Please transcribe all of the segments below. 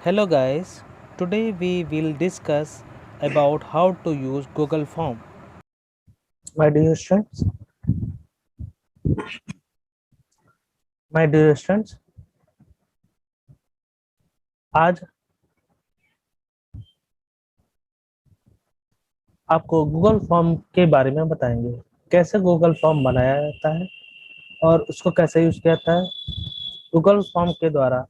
Hello guys, today we will discuss about how to use Google Form. My dear students, my dear students, आज आपको Google form के बारे में बताएंगे। कैसे गूगल फॉर्म बनाया जाता है और उसको कैसे यूज किया जाता है। गूगल फॉर्म के द्वारा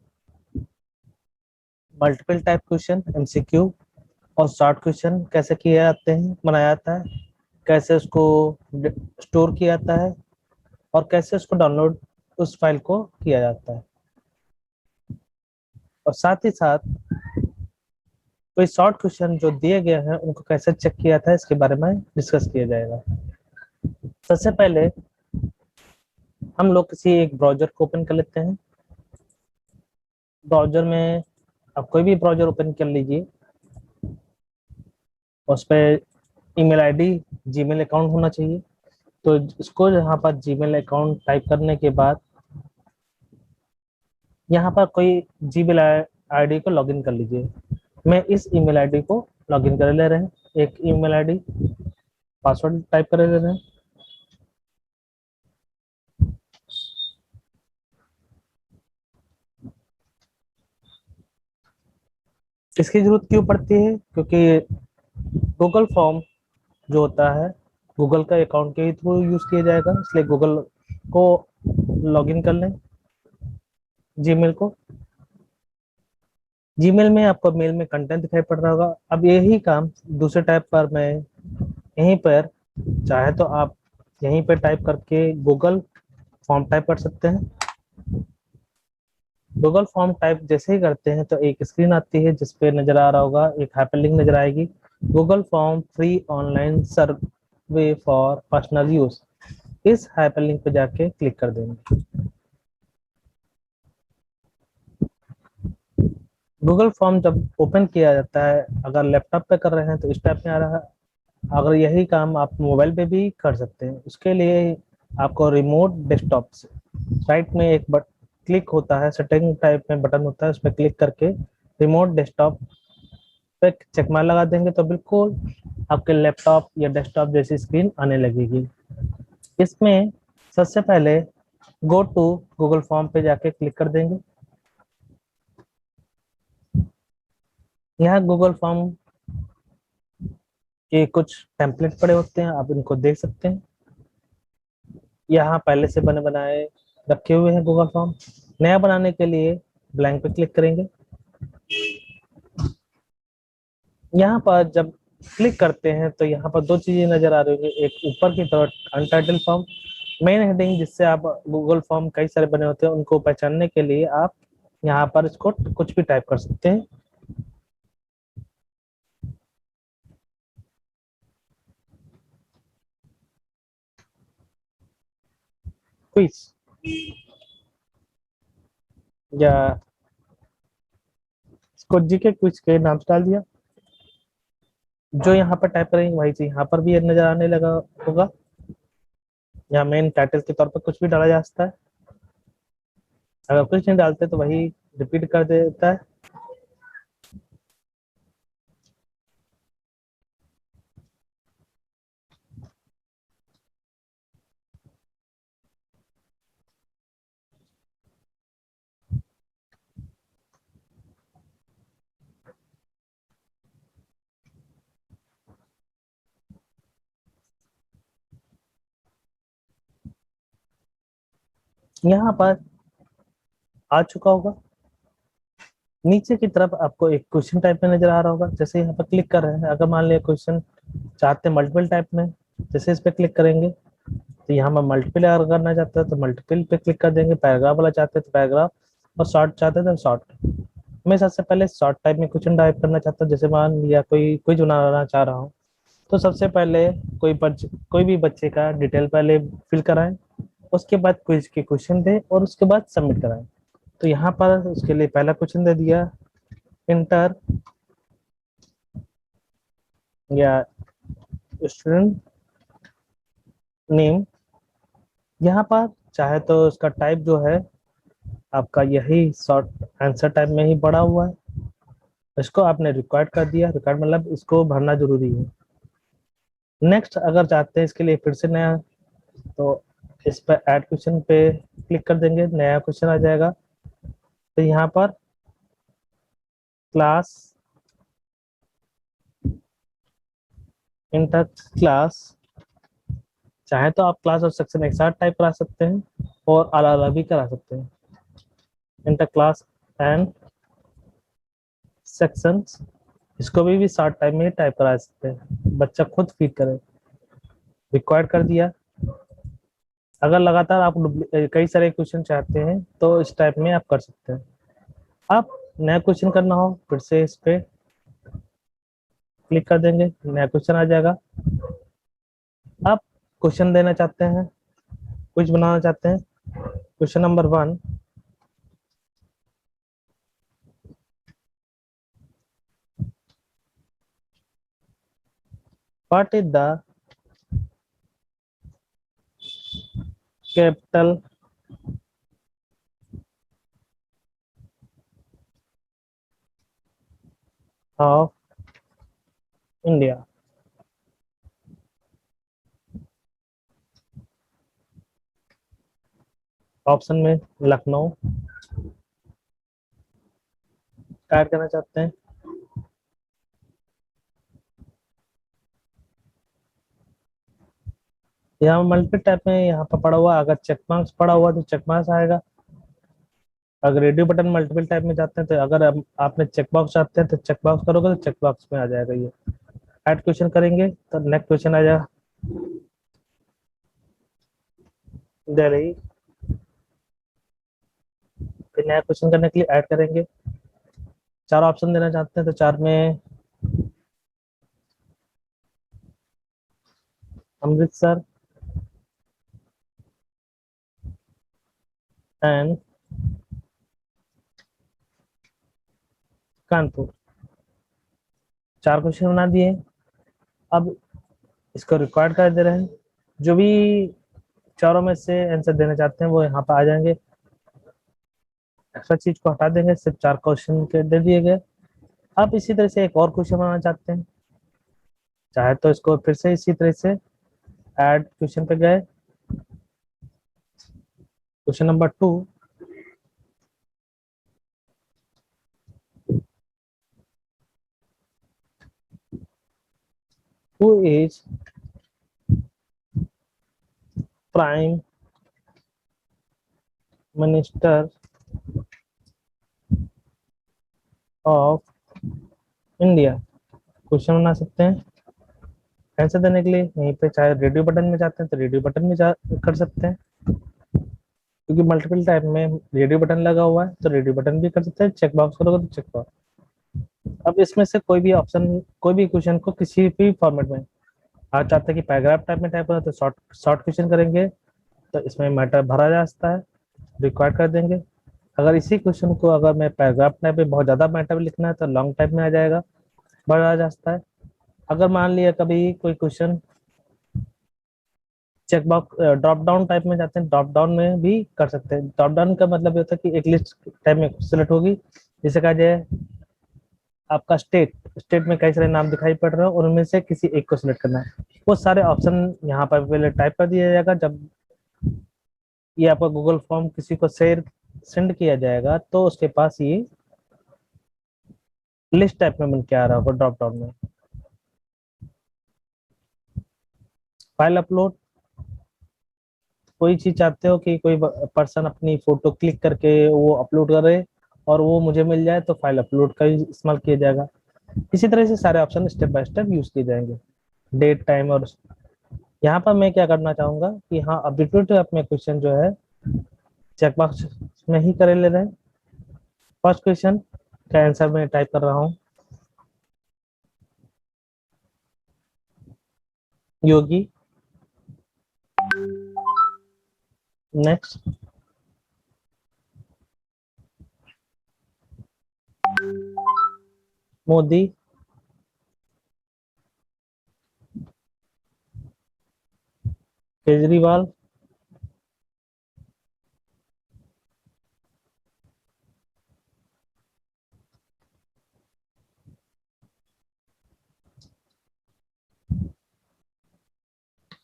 मल्टीपल टाइप क्वेश्चन, एमसीक्यू और शॉर्ट क्वेश्चन कैसे किए जाते हैं, बनाया जाता है, कैसे उसको स्टोर किया जाता है और कैसे उसको डाउनलोड उस फाइल को किया जाता है। और साथ ही साथ कोई शॉर्ट क्वेश्चन जो दिए गए हैं उनको कैसे चेक किया जाता है, इसके बारे में डिस्कस किया जाएगा। सबसे पहले हम लोग किसी एक ब्राउजर को ओपन कर लेते हैं। ब्राउजर में आप कोई भी ब्राउजर ओपन कर लीजिए, उस पर ईमेल आईडी, जीमेल अकाउंट होना चाहिए। तो इसको यहाँ पर जीमेल अकाउंट टाइप करने के बाद यहाँ पर कोई जीमेल आईडी को लॉगिन कर लीजिए। मैं इस ईमेल आईडी को लॉगिन कर ले रहे हैं। एक ईमेल आईडी, पासवर्ड टाइप कर ले रहे हैं। इसकी जरूरत क्यों पड़ती है? क्योंकि गूगल फॉर्म जो होता है गूगल का अकाउंट के ही थ्रू यूज किया जाएगा, इसलिए गूगल को लॉगिन कर लें। जीमेल को, जीमेल में आपको मेल में कंटेंट दिखाई पड़ रहा होगा। अब यही काम दूसरे टैब पर मैं यहीं पर, चाहे तो आप यहीं पर टाइप करके गूगल फॉर्म टाइप कर सकते हैं। गूगल फॉर्म टाइप जैसे ही करते हैं तो एक स्क्रीन आती है जिसपे नजर आ रहा होगा, एक हाइपरलिंक नजर आएगी, Google form free online survey for personal use. इस हाइपरलिंक पे जाके क्लिक कर देंगे। गूगल फॉर्म जब ओपन किया जाता है, अगर लैपटॉप पे कर रहे हैं तो इस टाइप में आ रहा है। अगर यही काम आप मोबाइल पे भी कर सकते हैं, उसके लिए आपको रिमोट डेस्कटॉप से साइट में एक क्लिक होता है, सेटिंग टाइप में बटन होता है, उस पर क्लिक करके रिमोट डेस्कटॉप पे चेक मार लगा देंगे तो बिल्कुल आपके लैपटॉप या डेस्कटॉप जैसी स्क्रीन आने लगेगी। इसमें सबसे पहले गो टू गूगल फॉर्म पे जाके क्लिक कर देंगे। यहाँ गूगल फॉर्म के कुछ टेम्पलेट पड़े होते हैं, आप इनको देख सकते हैं। यहाँ पहले से बने बनाए रखे हुए हैं गूगल फॉर्म। नया बनाने के लिए ब्लैंक पे क्लिक करेंगे। यहाँ पर जब क्लिक करते हैं तो यहाँ पर दो चीजें नजर आ रही होंगी। एक ऊपर की तरफ अनटाइटल फॉर्म, मेन हेडिंग, जिससे आप गूगल फॉर्म कई सारे बने होते हैं उनको पहचानने के लिए आप यहाँ पर इसको कुछ भी टाइप कर सकते हैं। क्विज या इसको जीके क्विज के नाम से डाल दिया। जो यहाँ पर टाइप करेंगे वही चीज यहाँ पर भी नजर आने लगा होगा। यहाँ मेन टाइटल के तौर पर कुछ भी डाला जा सकता है। अगर कुछ नहीं डालते तो वही रिपीट कर देता है। यहाँ पर आ चुका होगा। नीचे की तरफ आपको एक क्वेश्चन टाइप में नजर आ रहा होगा। जैसे यहाँ पर क्लिक कर रहे हैं, अगर मान लिया क्वेश्चन चाहते हैं मल्टीपल टाइप में, जैसे इस पे क्लिक करेंगे तो यहाँ पर मल्टीपल अगर करना चाहते हैं तो मल्टीपल पे क्लिक कर देंगे। पैराग्राफ वाला चाहते हैं तो पैराग्राफ, और शॉर्ट चाहते हैं तो शॉर्ट। मैं सबसे पहले शॉर्ट टाइप में क्वेश्चन टाइप करना चाहता हूँ। जैसे मान लिया कोई क्विज बनाना चाह रहा हूँ, तो सबसे पहले कोई भी बच्चे का डिटेल पहले फिल कराएं, उसके बाद क्विज के क्वेश्चन दें और उसके बाद सबमिट कराएं। तो यहाँ पर उसके लिए पहला क्वेश्चन दे दिया, इंटर या स्टूडेंट नेम। यहाँ पर चाहे तो इसका टाइप जो है आपका यही शॉर्ट आंसर टाइप में ही पड़ा हुआ है। इसको आपने रिक्वायर्ड कर दिया, रिक्वायर्ड मतलब इसको भरना जरूरी है। नेक्स्ट अगर चाहते हैं इसके लिए फिर से नया, तो इस पर ऐड क्वेश्चन पे क्लिक कर देंगे, नया क्वेश्चन आ जाएगा। तो यहाँ पर क्लास इंटर क्लास, चाहे तो आप क्लास और सेक्शन एक साथ टाइप करा सकते हैं और अलग अलग भी करा सकते हैं। इंटर क्लास एंड सेक्शंस, इसको भी साथ टाइप में टाइप करा सकते हैं, बच्चा खुद फीड करे। रिक्वायर्ड कर दिया। अगर लगातार आप कई सारे क्वेश्चन चाहते हैं तो इस टाइप में आप कर सकते हैं। आप नया क्वेश्चन करना हो फिर से इस पे क्लिक कर देंगे, नया क्वेश्चन आ जाएगा। आप क्वेश्चन देना चाहते हैं, कुछ बनाना चाहते हैं। Question number 1, what is the capital of India? Option में लखनऊ ऐड करना चाहते हैं। यहाँ मल्टीपल टाइप में यहाँ पर पड़ा हुआ, अगर चेक मार्क्स पड़ा हुआ तो चेक मार्क्स आएगा। अगर रेडियो बटन मल्टीपल टाइप में जाते हैं तो अगर आपने चेक बॉक्स चाहते हैं तो चेक बॉक्स करोगे तो चेक बॉक्स में आ जाएगा। ये ऐड क्वेश्चन करेंगे तो नेक्स्ट क्वेश्चन आ जाएगा, दिल्ली। फिर नया क्वेश्चन करने के लिए ऐड करेंगे। चार ऑप्शन देना चाहते हैं तो चार में अमृतसर एंड कानपुर, चार क्वेश्चन बना दिए। अब इसको रिकॉर्ड कर दे रहे हैं। जो भी चारों में से आंसर देना चाहते हैं वो यहाँ पर आ जाएंगे। एक्स्ट्रा चीज को हटा देंगे, सिर्फ चार क्वेश्चन के दे दिए गए। आप इसी तरह से एक और क्वेश्चन बनाना चाहते हैं, चाहे तो इसको फिर से इसी तरह से ऐड क्वेश्चन पे गए। Question number 2, who is prime minister of India? Question बना सकते हैं। आंसर देने के लिए यहीं पे चाहे रेडियो बटन में जाते हैं तो रेडियो बटन में जा कर सकते हैं, क्योंकि मल्टीपल टाइप में रेडियो बटन लगा हुआ है तो रेडियो बटन भी कर सकते हैं। चेक बॉक्स करोगे तो चेक बॉक्स। अब इसमें से कोई भी ऑप्शन, कोई भी क्वेश्चन को किसी भी फॉर्मेट में आप चाहते हैं कि पैराग्राफ टाइप में टाइप करना तो शॉर्ट शॉर्ट क्वेश्चन करेंगे तो इसमें मैटर भरा जा सकता है, रिक्वायर्ड कर देंगे। अगर इसी क्वेश्चन को अगर मैं पैराग्राफ टाइप में बहुत ज़्यादा मैटर लिखना है तो लॉन्ग टाइप में आ जाएगा, भरा जा सकता है। अगर मान लिया कभी कोई question check box drop down type में जाते हैं, ड्रॉप डाउन में भी कर सकते हैं। ड्रॉप डाउन का मतलब ये होता है कि एक लिस्ट टाइप में सिलेक्ट होगी, जैसे कहा जाए आपका स्टेट, स्टेट में कई सारे नाम दिखाई पड़ रहे हो और उनमें से किसी एक को सिलेक्ट करना है। वो सारे ऑप्शन यहाँ पर पहले टाइप कर दिया जाएगा। जब ये आपका गूगल फॉर्म किसी को शेयर सेंड किया जाएगा तो उसके पास ये लिस्ट टाइप में बन के आ रहा होगा ड्रॉप डाउन में। फाइल अपलोड, कोई चीज चाहते हो कि कोई पर्सन अपनी फोटो क्लिक करके वो अपलोड करे और वो मुझे मिल जाए तो फाइल अपलोड का इस्तेमाल किया जाएगा। इसी तरह से सारे option step by step use किए जाएंगे। डेट टाइम, और यहाँ पर मैं क्या करना चाहूंगा कि हाँ अबिट्यूट अपने क्वेश्चन जो है चेकबॉक्स में ही करे ले रहे हैं। फर्स्ट क्वेश्चन का आंसर मैं टाइप कर रहा हूँ, योगी। नेक्स्ट, मोदी। केजरीवाल।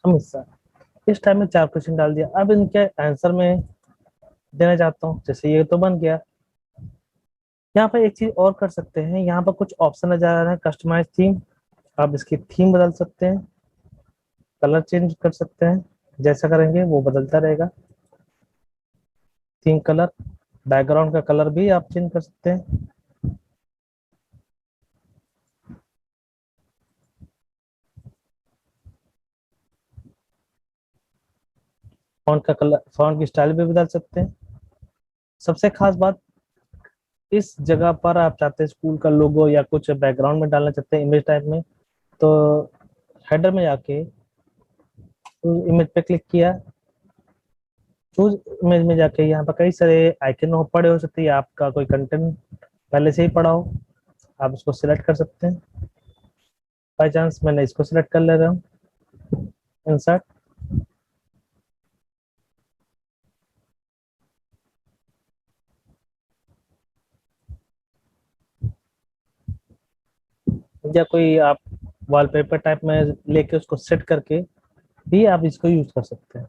अमित सर। इस टाइम में 4 क्वेश्चन डाल दिया। अब इनके आंसर में देना चाहता हूँ, जैसे ये तो बन गया। यहाँ पर एक चीज और कर सकते हैं, यहाँ पर कुछ ऑप्शन नजर आ रहे हैं, कस्टमाइज थीम। आप इसकी थीम बदल सकते हैं, कलर चेंज कर सकते हैं, जैसा करेंगे वो बदलता रहेगा। थीम कलर, बैकग्राउंड का कलर भी आप चेंज कर सकते हैं। फॉन्ट का कलर, फॉन्ट की स्टाइल भी बदल सकते हैं। सबसे खास बात, इस जगह पर आप चाहते हैं स्कूल का लोगो या कुछ बैकग्राउंड में डालना चाहते हैं इमेज टाइप में, तो हेडर में जाके इमेज पे क्लिक किया, चूज इमेज में जाके यहाँ पर कई सारे आइकन हो पड़े हो सकते हैं, या आपका कोई कंटेंट पहले से ही पड़ा हो, आप उसको सिलेक्ट कर सकते हैं। बाई चांस मैंने इसको सिलेक्ट कर ले रहा हूँ, इंसर्ट। या कोई आप वॉलपेपर टाइप में लेके उसको सेट करके भी आप इसको यूज कर सकते हैं।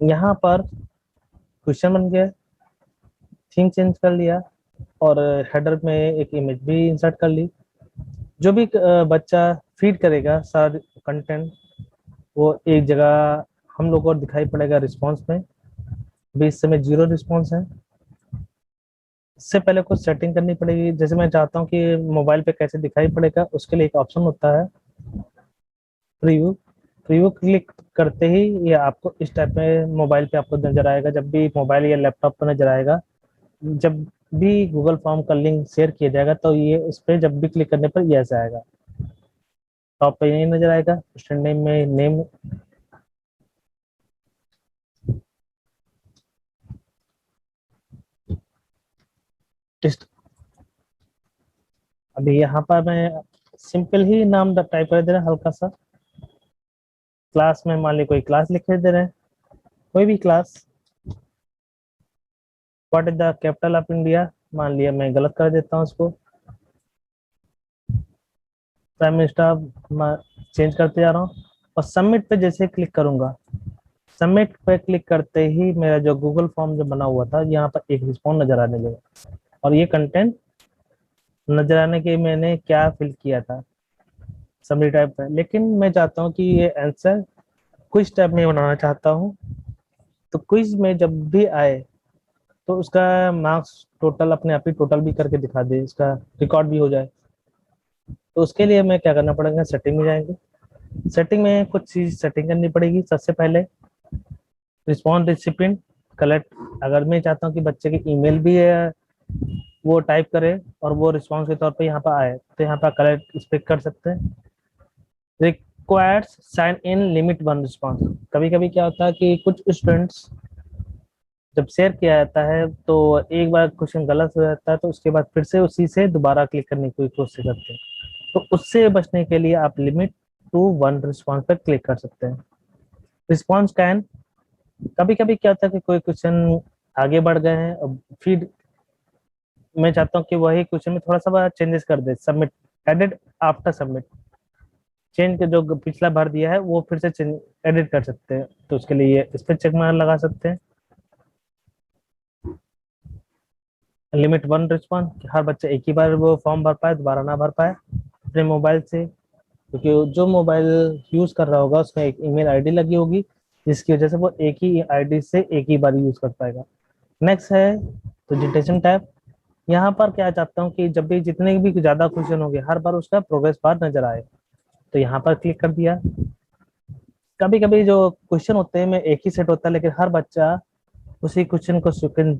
यहाँ पर क्वेश्चन बन गया, थीम चेंज कर लिया, और हेडर में एक इमेज भी इंसर्ट कर ली। जो भी बच्चा फीड करेगा सारा कंटेंट, वो एक जगह हम लोग को दिखाई पड़ेगा रिस्पॉन्स में। भी इस समय 0 रिस्पॉन्स है। इससे पहले कुछ सेटिंग करनी पड़ेगी, जैसे मैं चाहता हूँ कि मोबाइल पे कैसे दिखाई पड़ेगा, उसके लिए एक ऑप्शन होता है प्रीव्यू। प्रीव्यू क्लिक करते ही ये आपको इस टाइप में मोबाइल पे आपको नजर आएगा। जब भी मोबाइल या लैपटॉप पर नजर आएगा, जब भी गूगल फॉर्म का लिंक शेयर किया जाएगा, तो ये उस पर जब भी क्लिक करने पर ये ऐसा आएगा। टॉप पे यही नजर आएगा, स्टूडेंट नेम में नेम। टेस्ट। अभी यहाँ पर मैं सिंपल ही नाम टाइप कर दे रहा, हल्का सा। क्लास में मान ली कोई क्लास लिख दे रहे हैं, कोई भी class. What is the capital of India, मान लिया मैं गलत कर देता हूँ उसको। प्राइम मिनिस्टर चेंज करते जा रहा हूँ, और सबमिट पे जैसे क्लिक करूंगा, सबमिट पे क्लिक करते ही मेरा जो गूगल फॉर्म जो बना हुआ था, यहाँ पर एक रिस्पॉन्स नजर आने लगा, और ये कंटेंट नजर आने के मैंने क्या फिल किया था, समरी टाइप है। लेकिन मैं चाहता हूँ कि ये आंसर क्विज टाइप में बनाना चाहता हूँ, तो क्विज में जब भी आए तो उसका मार्क्स टोटल अपने आप ही टोटल भी करके दिखा दे, इसका रिकॉर्ड भी हो जाए। तो उसके लिए मैं क्या करना पड़ेगा, सेटिंग में जाएंगे। सेटिंग में कुछ चीज सेटिंग करनी पड़ेगी। सबसे पहले रिस्पॉन्स रिसिपिएंट कलेक्ट, अगर मैं चाहता हूँ कि बच्चे की ईमेल भी है वो टाइप करे और वो रिस्पॉन्स के तौर पे यहाँ पर आए, तो यहाँ पर कलेक्ट इस पे कर सकते हैं। Requires sign in limit 1 response. कभी कभी क्या होता है कि कुछ स्टूडेंट्स जब शेयर किया जाता है तो एक बार क्वेश्चन गलत हो जाता है, तो उसके बाद फिर से उसी से दोबारा क्लिक करने की कोशिश करते हैं। तो उससे बचने के लिए आप लिमिट टू 1 रिस्पॉन्स पर क्लिक कर सकते हैं। रिस्पॉन्स कैन, कभी कभी क्या होता है कि कोई क्वेश्चन आगे बढ़ गए हैं और फिर मैं चाहता हूँ कि वही क्वेश्चन में थोड़ा सा चेंजेस कर दे, submit edit after submit, change के जो पिछला भर दिया है वो फिर से एडिट कर सकते हैं। तो उसके लिए इस पर चेक मार्क लगा सकते हैं। लिमिट 1 रिस्पॉन्स, हर बच्चा एक ही बार वो फॉर्म भर पाए, दोबारा ना भर पाए अपने मोबाइल से, क्योंकि जो मोबाइल यूज कर रहा होगा उसमें एक ईमेल आईडी लगी होगी, जिसकी वजह से वो एक ही आईडी से एक ही बार यूज कर पाएगा। नेक्स्ट है प्रेजेंटेशन टैब। यहाँ पर क्या चाहता हूँ कि जब भी जितने भी ज्यादा क्वेश्चन होंगे हर बार उसका प्रोग्रेस बार नजर आए, तो यहाँ पर क्लिक कर दिया। कभी कभी जो क्वेश्चन होते हैं में एक ही सेट होता है, लेकिन हर बच्चा उसी क्वेश्चन को सेकंड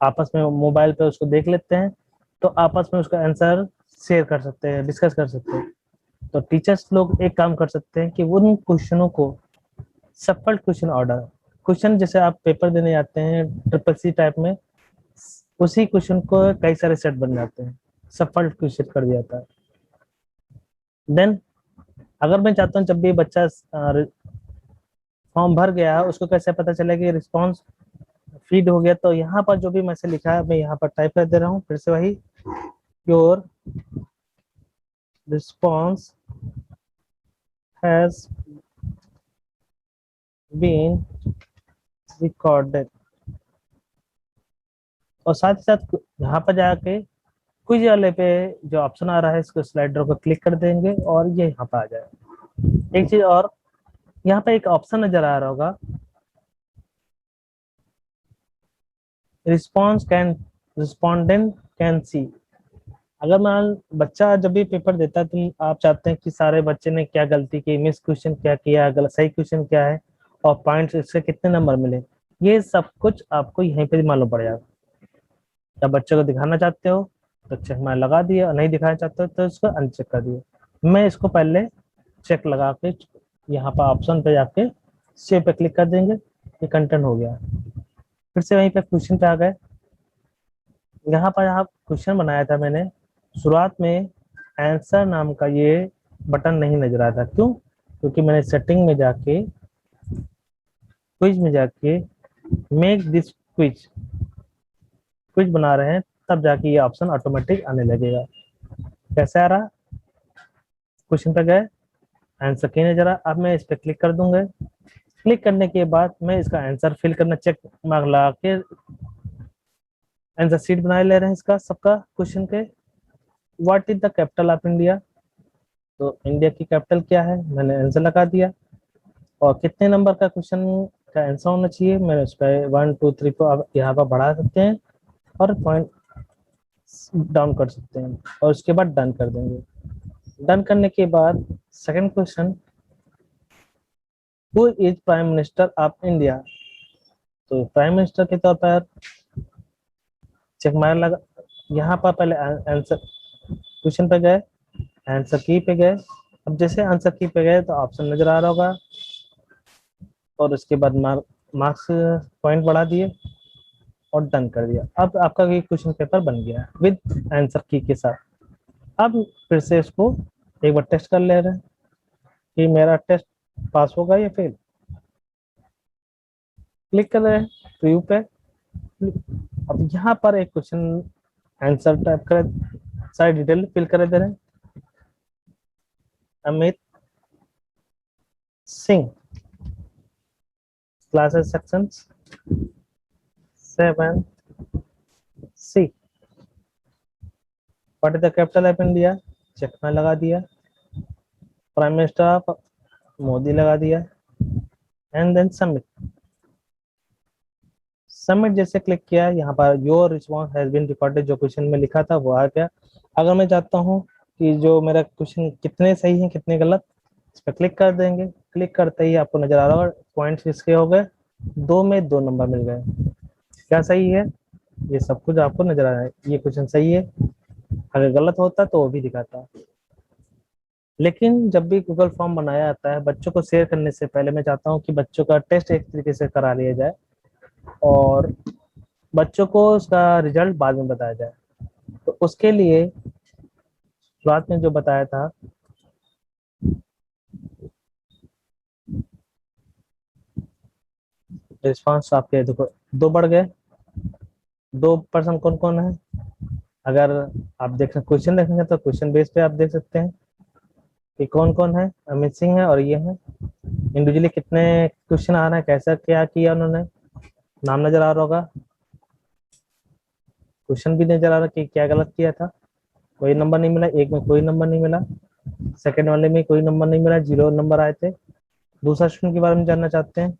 आपस में मोबाइल पे उसको देख लेते हैं, तो आपस में उसका आंसर शेयर कर सकते हैं, डिस्कस कर सकते हैं। तो टीचर्स लोग एक काम कर सकते हैं कि उन क्वेश्चनों को सफल क्वेश्चन ऑर्डर, क्वेश्चन जैसे आप पेपर देने जाते हैं ट्रिपल सी टाइप में, उसी क्वेश्चन को कई सारे सेट बन जाते हैं, सफल क्वेश्चन कर दिया जाता है। देन अगर मैं चाहता हूँ जब भी बच्चा फॉर्म भर गया उसको कैसे पता चलेगा कि रिस्पॉन्स फीड हो गया, तो यहाँ पर जो भी मैसेज लिखा है मैं यहाँ पर टाइप कर दे रहा हूँ, फिर से वही, your response has been recorded। और साथ ही साथ यहाँ पर जाके क्विज वाले पे जो ऑप्शन आ रहा है इसको स्लाइडर को क्लिक कर देंगे और ये यहाँ पर आ जाएगा। एक चीज और, यहाँ पे एक ऑप्शन नजर आ रहा होगा, रिस्पॉन्डेंट कैन सी। अगर मान बच्चा जब भी पेपर देता है तो आप चाहते हैं कि सारे बच्चे ने क्या गलती की, मिस क्वेश्चन क्या किया, गलत सही क्वेश्चन क्या है, और पॉइंट्स इससे कितने नंबर मिले, ये सब कुछ आपको यहीं पे मालूम पड़ जाएगा। जब बच्चे को दिखाना चाहते हो तो चेक मार्क लगा दिए, और नहीं दिखाना चाहते हो तो इसको अनचेक कर दिए। मैं इसको पहले चेक लगा के यहाँ पर ऑप्शन पे जाके सेव पे क्लिक कर देंगे, ये कंटेंट हो गया। फिर से वहीं पे क्वेश्चन पे आ गए। यहाँ पर आप क्वेश्चन बनाया था मैंने, शुरुआत में आंसर नाम का ये बटन नहीं नजर आता। क्यों? क्योंकि मैंने सेटिंग में जाके क्विज में जाके मेक दिस क्विज क्विज बना रहे हैं, तब जाके ये ऑप्शन ऑटोमेटिक आने लगेगा। कैसे आ रहा? क्वेश्चन पे गए, आंसर की नजर आ, अब मैं इस पर क्लिक कर दूंगा। क्लिक करने के बाद मैं इसका आंसर फिल करना, चेक मार्क लगा के आंसर शीट बना ले रहे हैं इसका सबका क्वेश्चन के। What is the capital of India? तो इंडिया की कैपिटल क्या है, मैंने आंसर लगा दिया। और कितने नंबर का क्वेश्चन का आंसर होना चाहिए, मैंने उस पर 1 2 3 को आप यहाँ पर बढ़ा सकते हैं और पॉइंट डाउन कर सकते हैं, और उसके बाद डन कर देंगे। डन करने के बाद second question, who is prime minister of India? तो प्राइम मिनिस्टर के तौर पर चेक मार लगा, यहाँ पर पहले आंसर क्वेश्चन पे गए, आंसर की पे गए। अब जैसे आंसर की पे गए तो ऑप्शन नजर आ रहा होगा, और उसके बाद मार्क्स पॉइंट बढ़ा दिए और डन कर दिया। अब आपका ये क्वेश्चन पेपर बन गया विद आंसर की के साथ। अब फिर से इसको एक बार टेस्ट कर ले रहे हैं कि मेरा टेस्ट पास होगा या फेल। क्लिक कर रहे हैं प्रीव्यू पे। अब यहाँ पर एक क्वेश्चन आंसर टाइप कर, सारी डिटेल फिल कर दे रहे हैं। Amit Singh, classes sections 7C, what is the capital of India? Check में लगा दिया। प्राइम मिनिस्टर ऑफ मोदी लगा दिया, एंड देन सबमिट। सबमिट जैसे क्लिक किया, यहाँ पर your response has been recorded, जो क्वेश्चन में लिखा था वो आ गया। अगर मैं चाहता हूँ कि जो मेरा क्वेश्चन कितने सही है कितने गलत, इस पर क्लिक कर देंगे। क्लिक करते ही आपको नजर आ रहा होगा पॉइंट्स किसके हो गए, 2 में 2 नंबर मिल गए। क्या सही है, ये सब कुछ आपको नजर आ रहा है। ये क्वेश्चन सही है, अगर गलत होता तो वो भी दिखाता। लेकिन जब भी गूगल फॉर्म बनाया जाता है, बच्चों को शेयर करने से पहले मैं चाहता हूँ कि बच्चों का टेस्ट एक तरीके से करा लिया जाए और बच्चों को उसका रिजल्ट बाद में बताया जाए। तो उसके लिए शुरुआत में जो बताया था, रिस्पॉन्स आपके देखो 2 बढ़ गए। 2% कौन कौन है, अगर आप देख क्वेश्चन देखेंगे तो क्वेश्चन बेस पे आप देख सकते हैं कि कौन कौन है। अमित सिंह है और ये है। इंडिविजुअली कितने क्वेश्चन आ रहे हैं, कैसा क्या किया उन्होंने, नाम नजर आ रहा होगा। क्वेश्चन भी नजर आ रहा कि क्या गलत किया था, कोई नंबर नहीं मिला, एक में कोई नंबर नहीं मिला, सेकंड वाले में कोई नंबर नहीं मिला, 0 नंबर आए थे। दूसरा स्टूडेंट के बारे में जानना चाहते हैं,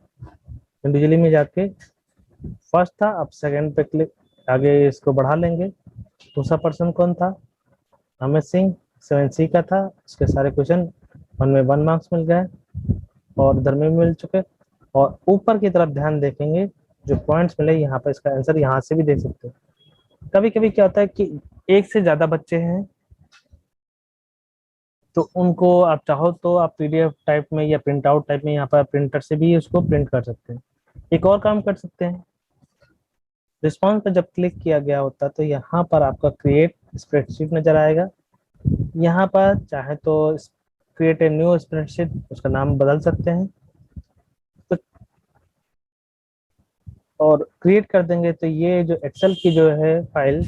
इंडिविजुअली में जाके फर्स्ट था, अब सेकंड पे क्लिक आगे इसको बढ़ा लेंगे। दूसरा पर्सन कौन था, अमित सिंह, 7C का था। उसके सारे क्वेश्चन 1 में 1 मार्क्स मिल गए और इधर में मिल चुके। और ऊपर की तरफ ध्यान देखेंगे, जो पॉइंट्स मिले यहाँ पर इसका आंसर यहाँ से भी देख सकते हैं। कभी कभी क्या होता है कि एक से ज्यादा बच्चे हैं, तो उनको आप चाहो तो आप PDF टाइप में या प्रिंट आउट टाइप में यहाँ पर प्रिंटर से भी उसको प्रिंट कर सकते हैं। एक और काम कर सकते हैं, रिस्पॉन्स पर जब क्लिक किया गया होता तो यहाँ पर आपका क्रिएट स्प्रेडशीट नजर आएगा। यहाँ पर चाहे तो क्रिएट ए न्यू स्प्रेडशीट, उसका नाम बदल सकते हैं तो, और क्रिएट कर देंगे तो ये जो एक्सेल की जो है फाइल,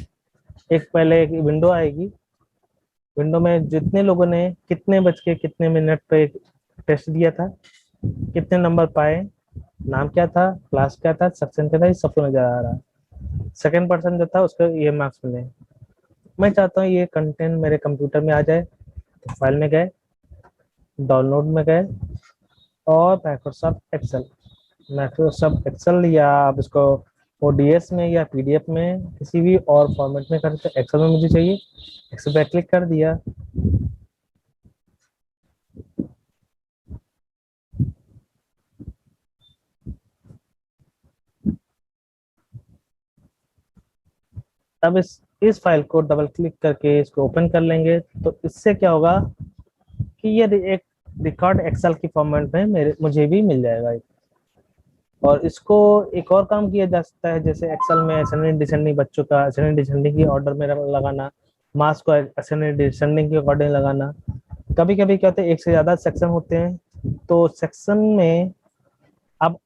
एक पहले एक विंडो आएगी। विंडो में जितने लोगों ने कितने बज के कितने मिनट पे टेस्ट दिया था, कितने नंबर पाए, नाम क्या था, क्लास क्या था, सेक्शन क्या था, ये सबको नजर आ रहा है। सेकंड पर्सन जो था उसको ये मार्क्स मिले। मैं चाहता हूँ ये कंटेंट मेरे कंप्यूटर में आ जाए, तो फाइल में गए, डाउनलोड में गए, और माइक्रोसॉफ्ट एक्सेल या आप इसको ओडीएस में या पीडीएफ में किसी भी और फॉर्मेट में कर सकते, एक्सेल में मुझे चाहिए, एक्सेल पे क्लिक कर दिया। अब इस फाइल को डबल क्लिक करके इसको ओपन कर लेंगे, तो इससे क्या होगा कि ये एक रिकॉर्ड एक्सेल की फॉर्मेट में मुझे भी मिल जाएगा। और इसको एक और काम किया जा सकता है, जैसे एक्सेल में असेंडिंग डिसेंडिंग, बच्चों का असेंडिंग डिसेंडिंग की ऑर्डर में लगाना, मार्क्स को असेंडिंग डिसेंडिंग के अकॉर्डिंग लगाना। कभी कभी क्या होता है, एक से ज्यादा सेक्शन होते हैं, तो सेक्शन में आप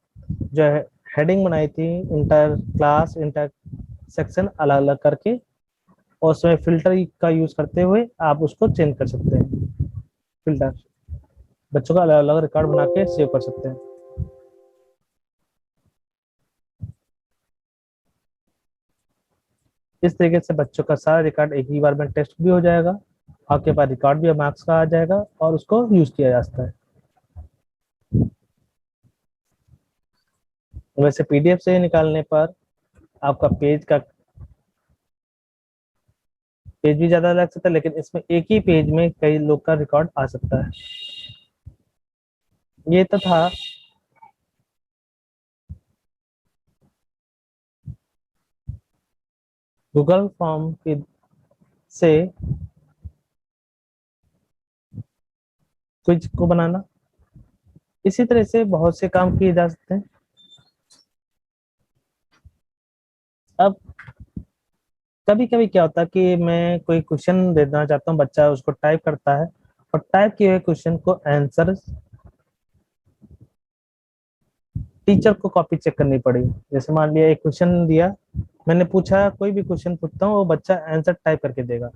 जो है हेडिंग बनाई थी इंटर क्लास इंटर सेक्शन अलग अलग करके, और उसमें फिल्टर का यूज करते हुए आप उसको चेंज कर सकते हैं। फिल्टर बच्चों का अलग अलग रिकॉर्ड बना के सेव कर सकते हैं। इस तरीके से बच्चों का सारा रिकॉर्ड एक ही बार में टेस्ट भी हो जाएगा, आपके पास रिकॉर्ड भी मार्क्स का आ जाएगा, और उसको यूज किया जा सकता है। वैसे पीडीएफ से निकालने पर आपका पेज भी ज्यादा लग सकता है, लेकिन इसमें एक ही पेज में कई लोग का रिकॉर्ड आ सकता है। ये तो था। गूगल फॉर्म की से क्विज को बनाना, इसी तरह से बहुत से काम किए जा सकते हैं। अब कभी कभी क्या होता है कि मैं कोई क्वेश्चन देना चाहता हूँ, बच्चा उसको टाइप करता है, और टाइप किए हुए क्वेश्चन को आंसर टीचर को कॉपी चेक करनी पड़ी। जैसे मान लिया एक क्वेश्चन दिया, मैंने पूछा, कोई भी क्वेश्चन पूछता हूँ वो बच्चा आंसर टाइप करके देगा।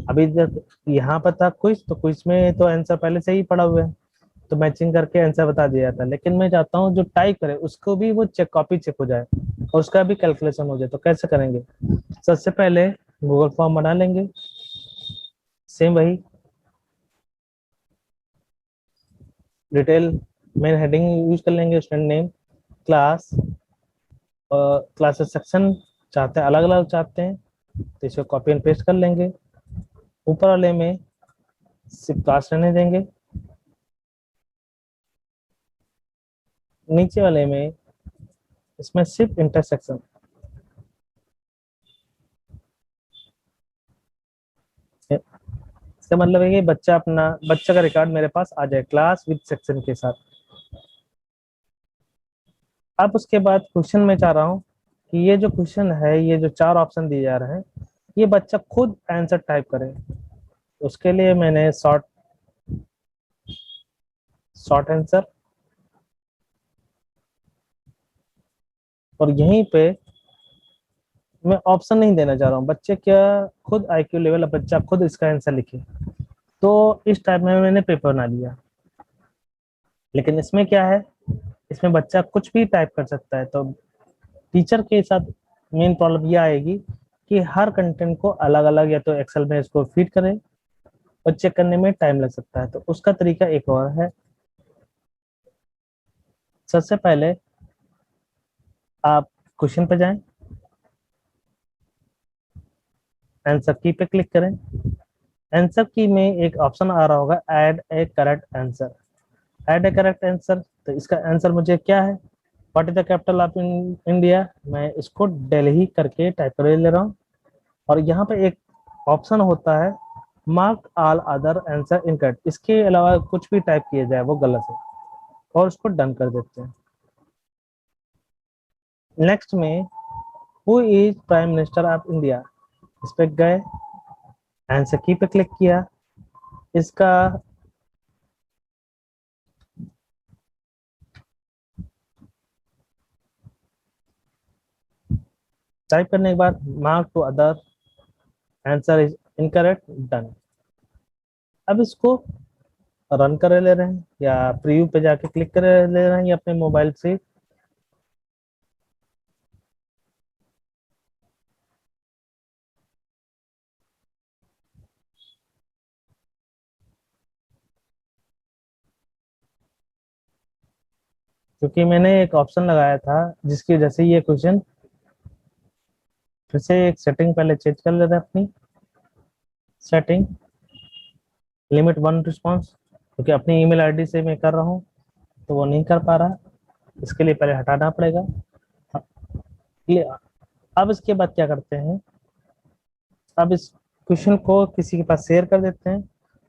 अभी जब यहाँ पर था क्विज, तो क्विज में तो आंसर पहले से ही पड़ा हुआ है, तो मैचिंग करके आंसर बता दिया जाता है। लेकिन मैं चाहता हूँ जो टाइप करे उसको भी वो चेक कॉपी चेक हो जाए, और उसका भी कैलकुलेशन हो जाए। तो कैसे करेंगे? सबसे पहले गूगल फॉर्म बना लेंगे, सेम वही डिटेल मेन हेडिंग यूज कर लेंगे, student name, class, classes section चाहते हैं अलग अलग चाहते हैं, तो इसको कॉपी एंड पेस्ट कर लेंगे। ऊपर वाले में सिर्फ क्लास रहने देंगे, नीचे वाले में इसमें सिर्फ इंटरसेक्शन। इसका मतलब है कि बच्चा का रिकॉर्ड मेरे पास आ जाए क्लास विद सेक्शन के साथ। अब उसके बाद क्वेश्चन में चाह रहा हूँ कि ये जो क्वेश्चन है, ये जो चार ऑप्शन दिए जा रहे हैं, ये बच्चा खुद आंसर टाइप करे। उसके लिए मैंने शॉर्ट आंसर, और यहीं पे मैं ऑप्शन नहीं देना चाह रहा हूँ, बच्चे क्या खुद आईक्यू लेवल, बच्चा खुद इसका आंसर लिखे। तो इस टाइप में मैंने पेपर बना लिया। लेकिन इसमें क्या है, इसमें बच्चा कुछ भी टाइप कर सकता है, तो टीचर के साथ मेन प्रॉब्लम ये आएगी कि हर कंटेंट को अलग अलग या तो एक्सेल में इसको फीड करें, और चेक करने में टाइम लग सकता है। तो उसका तरीका एक और है। सबसे पहले आप क्वेश्चन पे जाएं, आंसर की पे क्लिक करें। आंसर की में एक ऑप्शन आ रहा होगा, add A correct answer. Add A correct answer, तो इसका आंसर मुझे क्या है, what is the capital of India, मैं इसको दिल्ली करके टाइप कर ले रहा हूँ। और यहाँ पे एक ऑप्शन होता है, mark all other answer incorrect, इसके अलावा कुछ भी टाइप किया जाए वो गलत है, और उसको डन कर देते हैं। नेक्स्ट में who is prime minister of India, इस पे गए, आंसर की पे क्लिक किया, इसका टाइप करने के बाद mark to other answer is incorrect, done. अब इसको रन कर ले रहे हैं या प्रीव्यू पे जाके क्लिक कर ले रहे हैं या अपने मोबाइल से? क्योंकि मैंने एक ऑप्शन लगाया था जिसकी वजह से ये क्वेश्चन फिर से एक सेटिंग पहले चेंज कर लेते हैं अपनी सेटिंग, लिमिट वन रिस्पॉन्स, क्योंकि अपनी ईमेल आईडी से मैं कर रहा हूँ तो वो नहीं कर पा रहा, इसके लिए पहले हटाना पड़ेगा। हाँ, ये अब इसके बाद क्या करते हैं, अब इस क्वेश्चन को किसी के पास शेयर कर देते हैं।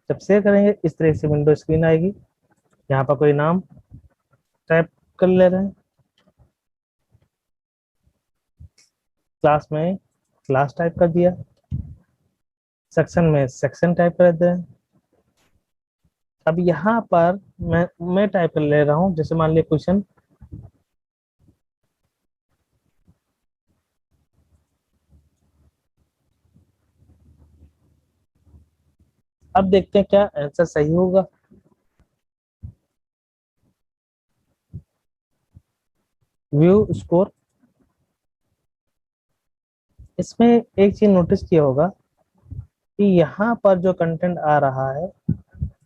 जब शेयर करेंगे इस तरह से विंडो स्क्रीन आएगी, यहाँ पर कोई नाम टाइप कर ले रहे हैं, क्लास में क्लास टाइप कर दिया, सेक्शन में सेक्शन टाइप कर देते हैं। अब यहाँ पर मैं टाइप कर ले रहा हूँ, जैसे मान लिया क्वेश्चन अब देखते हैं क्या आंसर सही होगा। व्यू स्कोर, इसमें एक चीज नोटिस किया होगा कि यहाँ पर जो कंटेंट आ रहा है,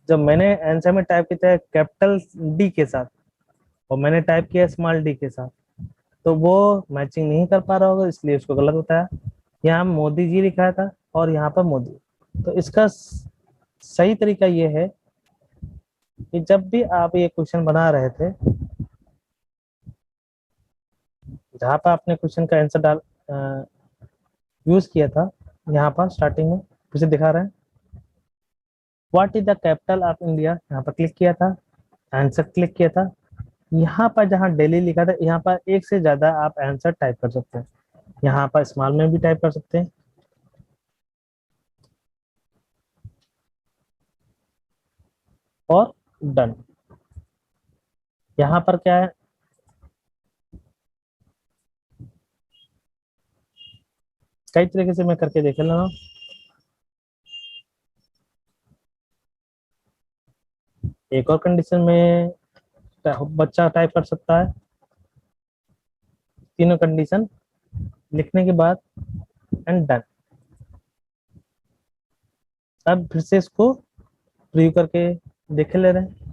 जब मैंने आंसर में टाइप किया है कैपिटल डी के साथ और मैंने टाइप किया स्मॉल डी के साथ, तो वो मैचिंग नहीं कर पा रहा होगा, इसलिए उसको गलत बताया। यहाँ मोदी जी लिखा था और यहाँ पर मोदी। तो इसका सही तरीका ये है कि जब भी आप ये क्वेश्चन बना रहे थे, जहाँ पर आपने क्वेश्चन का आंसर डाल यूज किया था, यहाँ पर स्टार्टिंग में फिर से दिखा रहे हैं what is the capital of India, यहाँ पर क्लिक किया था, आंसर क्लिक किया था। यहाँ पर जहाँ दिल्ली लिखा था, यहाँ पर एक से ज्यादा आप आंसर टाइप कर सकते हैं, यहाँ पर स्मॉल में भी टाइप कर सकते हैं और डन। यहाँ पर क्या है, कई तरीके से मैं करके देख रहा हूँ। एक और कंडीशन में बच्चा टाइप कर सकता है, तीनों कंडीशन लिखने के बाद एंड डन। अब फिर से इसको प्रीव्यू करके देख ले रहे हैं।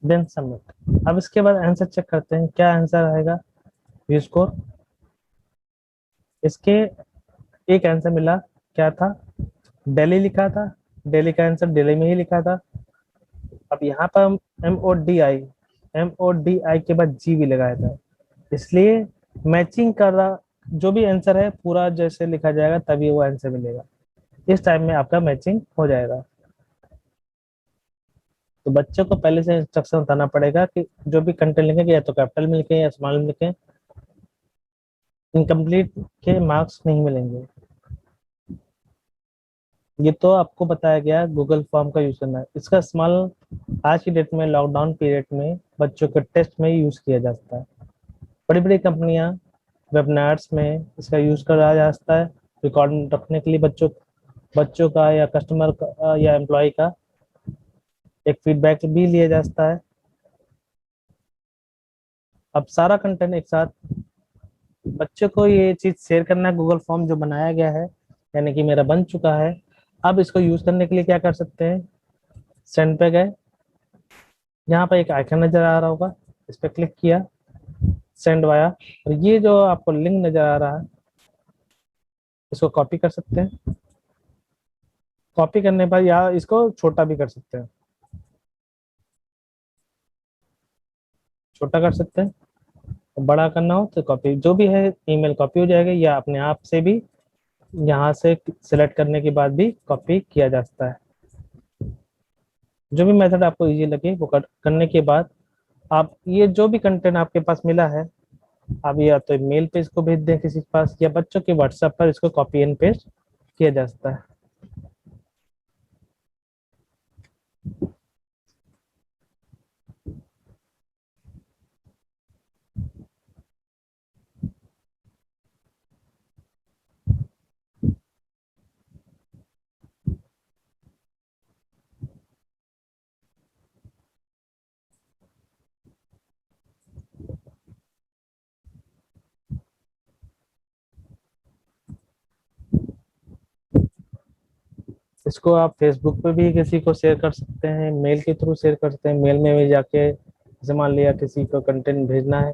Then submit. अब इसके बाद आंसर चेक करते हैं क्या आंसर आएगा। व्यू स्कोर, इसके एक आंसर मिला, क्या था, दिल्ली लिखा था, दिल्ली का आंसर दिल्ली में ही लिखा था। अब यहाँ पर हम एम ओ डी आई के बाद जी भी लगाया था, इसलिए मैचिंग कर रहा, जो भी आंसर है पूरा जैसे लिखा जाएगा तभी वो आंसर मिलेगा। इस टाइम में आपका मैचिंग हो जाएगा। तो बच्चों को पहले से इंस्ट्रक्शन बताना पड़ेगा कि जो भी कंटेंट लिखेंगे या तो कैपिटल में लिखें या स्मॉल में लिखें, इनकम्प्लीट के मार्क्स नहीं मिलेंगे। ये तो आपको बताया गया गूगल फॉर्म का यूज करना है, इसका इस्तेमाल आज की डेट में लॉकडाउन पीरियड में बच्चों के टेस्ट में यूज किया जा सकता है। बड़ी बड़ी कंपनियां वेबनार्स में इसका यूज करा जा सकता है, रिकॉर्ड रखने के लिए बच्चों बच्चों का या कस्टमर का या एम्प्लॉय का एक फीडबैक भी लिया जा सकता है। अब सारा कंटेंट एक साथ बच्चों को ये चीज शेयर करना है, गूगल फॉर्म जो बनाया गया है यानी कि मेरा बन चुका है। अब इसको यूज करने के लिए क्या कर सकते हैं, सेंड पे गए, यहाँ पर एक आइकन नजर आ रहा होगा, इस पर क्लिक किया, सेंड वाया, और ये जो आपको लिंक नजर आ रहा है इसको कॉपी कर सकते हैं। कॉपी करने पर या इसको छोटा भी कर सकते हैं, छोटा कर सकते हैं। बड़ा करना हो तो कॉपी जो भी है ईमेल कॉपी हो जाएगा, या अपने आप से भी यहाँ से सिलेक्ट करने के बाद भी कॉपी किया जा सकता है। जो भी मेथड आपको इजी लगे वो करने के बाद आप ये जो भी कंटेंट आपके पास मिला है, आप या तो मेल पे इसको भेज दें किसी के पास, या बच्चों के व्हाट्सएप पर इसको कॉपी एंड पेस्ट किया जा सकता है। इसको आप फेसबुक पे भी किसी को शेयर कर सकते हैं, मेल के थ्रू शेयर कर सकते हैं। मेल में भी जाके जैसे मान लिया किसी को कंटेंट भेजना है,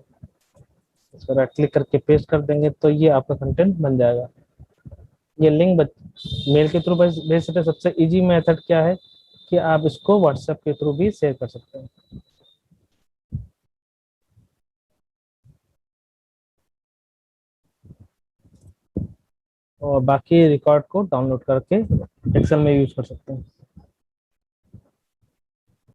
इसको राइट क्लिक करके पेस्ट कर देंगे तो ये आपका कंटेंट बन जाएगा। ये लिंक मेल के थ्रू भेज सकते हैं। सबसे इजी मेथड क्या है कि आप इसको व्हाट्सएप के थ्रू भी शेयर कर सकते हैं, और बाकी रिकॉर्ड को डाउनलोड करके एक्सेल में यूज कर सकते हैं।